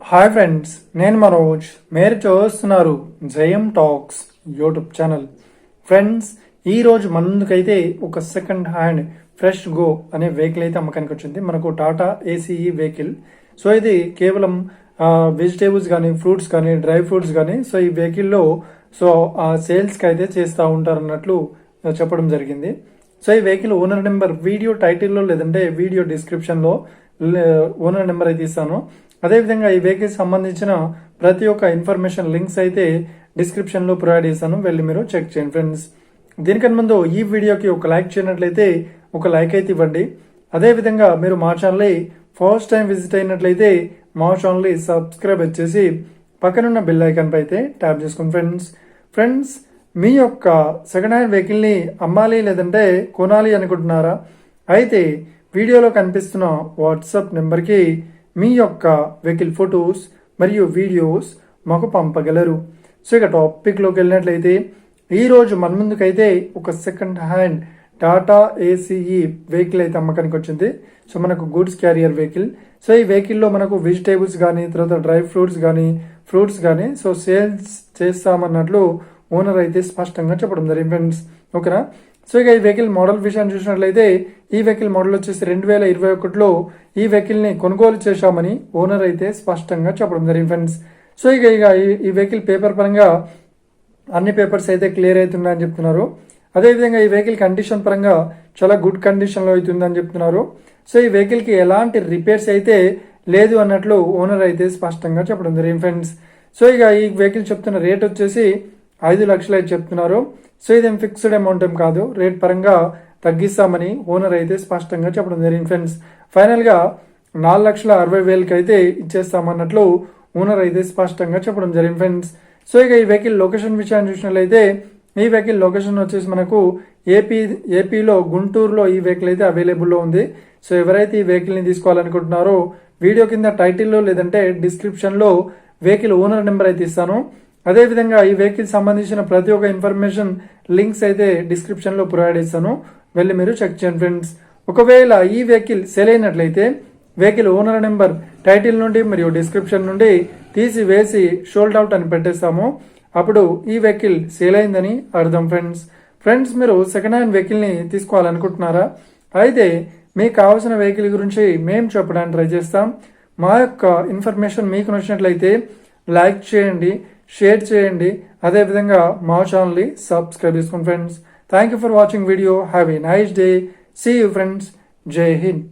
Hi friends, నేను మనోజ్. మీరు చూస్తున్నారు జయం టాక్స్ యూట్యూబ్ ఛానల్. ఫ్రెండ్స్, ఈ రోజు మన ముందుకైతే ఒక సెకండ్ హ్యాండ్ ఫ్రెష్ గో అనే వెహికల్ అయితే అమ్మకానికి వచ్చింది. మనకు టాటా ఏసీఈ వెహికల్. సో ఇది కేవలం వెజిటేబుల్స్ కానీ, ఫ్రూట్స్ కానీ, డ్రై ఫ్రూట్స్ కానీ సో ఈ వెహికల్లో సో సేల్స్కి అయితే చేస్తూ ఉంటారు అన్నట్లు చెప్పడం జరిగింది. సో ఈ వెహికల్ ఓనర్ నెంబర్ వీడియో టైటిల్లో లేదంటే వీడియో డిస్క్రిప్షన్లో ఓనర్ నెంబర్ అయితే ఇస్తాను. అదేవిధంగా ఈ వెహికల్ సంబంధించిన ప్రతి ఒక్క ఇన్ఫర్మేషన్ లింక్స్ అయితే డిస్క్రిప్షన్లో ప్రొవైడ్ చేశాను, వెళ్ళి మీరు చెక్ చేయండి ఫ్రెండ్స్. దీనికన్నా ముందు ఈ వీడియోకి ఒక లైక్ చేయనట్లయితే ఒక లైక్ అయితే ఇవ్వండి. అదేవిధంగా మీరు మా ఛానల్ని ఫస్ట్ టైం విజిట్ అయినట్లయితే మా ఛానల్ని సబ్స్క్రైబ్ చేసి పక్కనున్న బెల్ ఐకాన్ పై అయితే ట్యాప్ చేసుకోండి ఫ్రెండ్స్. మీ యొక్క సెకండ్ హ్యాండ్ వెహికల్ని అమ్మాలి లేదంటే కొనాలి అనుకుంటున్నారా? అయితే వీడియోలో కనిపిస్తున్న వాట్సాప్ నెంబర్కి మీ యొక్క వెహికల్ ఫొటోస్ మరియు వీడియోస్ మాకు పంపగలరు. సో ఇక టాపిక్లోకి వెళ్ళినట్లయితే ఈరోజు మన ముందుకైతే ఒక second hand Tata ACE vehicle అయితే అమ్మకానికి వచ్చింది. సో మనకు గూడ్స్ క్యారియర్ వెహికల్. సో ఈ వెహికల్లో మనకు వెజిటేబుల్స్ కానీ, తర్వాత డ్రై ఫ్రూట్స్ కానీ సో సేల్స్ చేస్తామన్నట్లు ఓనర్ అయితే స్పష్టంగా చెప్పడం జరిగింది ఫ్రెండ్స్. ఓకేనా? సో ఇక ఈ వెహికల్ మోడల్ విషయాన్ని చూసినట్లయితే ఈ వెహికల్ మోడల్ వచ్చేసి 2021లో ఈ వెహికల్ని కొనుగోలు చేశామని ఓనర్ అయితే స్పష్టంగా చెప్పడం జరిగింది ఫ్రెండ్స్. సో ఇక ఈ వెహికల్ పేపర్ పరంగా అన్ని పేపర్స్ అయితే క్లియర్ అవుతున్నాయని చెప్తున్నారు. అదేవిధంగా ఈ వెహికల్ కండిషన్ పరంగా చాలా గుడ్ కండిషన్లో అవుతుందని చెప్తున్నారు. సో ఈ వెహికల్కి ఎలాంటి రిపేర్స్ అయితే లేదు అన్నట్లు ఓనర్ అయితే స్పష్టంగా చెప్పడం జరిగింది ఫ్రెండ్స్. సో ఇక ఈ వెహికల్ చెప్తున్న రేట్ వచ్చేసి 5 లక్షలు అయితే చెప్తున్నారు. సో ఇదేం ఫిక్స్డ్ అమౌంట్ ఏం కాదు, రేట్ పరంగా తగ్గిస్తామని ఓనర్ అయితే స్పష్టంగా చెప్పడం జరిగింది ఫ్రెండ్స్. ఫైనల్గా 4,60,000 అయితే ఇచ్చేస్తామన్నట్లు ఓనర్ అయితే స్పష్టంగా చెప్పడం జరిగింది ఫ్రెండ్స్. సో ఇక ఈ వెహికల్ లొకేషన్ విషయాన్ని చూసినట్లయితే ఈ వెహికల్ లొకేషన్ వచ్చేసి మనకు ఏపీలో గుంటూరులో ఈ వెహికల్ అయితే అవైలబుల్లో ఉంది. సో ఎవరైతే ఈ వెహికల్ని తీసుకోవాలనుకుంటున్నారో వీడియో కింద టైటిల్లో లేదంటే డిస్క్రిప్షన్లో వెహికల్ ఓనర్ నెంబర్ అయితే ఇస్తాను. అదేవిధంగా ఈ వెహికల్ సంబంధించిన ప్రతి ఒక్క ఇన్ఫర్మేషన్ లింక్స్ అయితే డిస్క్రిప్షన్లో ప్రొవైడ్ చేస్తాను, వెళ్ళి మీరు చెక్ చేయండి ఫ్రెండ్స్. ఒకవేళ ఈ వెహికల్ సేల్ అయినట్లయితే వెహికల్ ఓనర్ నెంబర్ టైటిల్ నుండి మరియు డిస్క్రిప్షన్ నుండి తీసివేసి షోల్డ్ అవుట్ అని పెట్టేస్తాము. అప్పుడు ఈ వెహికల్ సేల్ అయిందని అర్థం ఫ్రెండ్స్. మీరు సెకండ్ హ్యాండ్ వెహికల్ని తీసుకోవాలనుకుంటున్నారా? అయితే మీకు కావాల్సిన వెహికల్ గురించి మేము చెప్పడానికి ట్రై చేస్తాం. మా యొక్క ఇన్ఫర్మేషన్ మీకు నచ్చినట్లయితే లైక్ చేయండి, షేర్ చేయండి. అదేవిధంగా మా ఛానల్ని సబ్స్క్రైబ్ చేసుకోండి friends. Thank you for watching video. Have a nice day. See you friends. Jai Hind.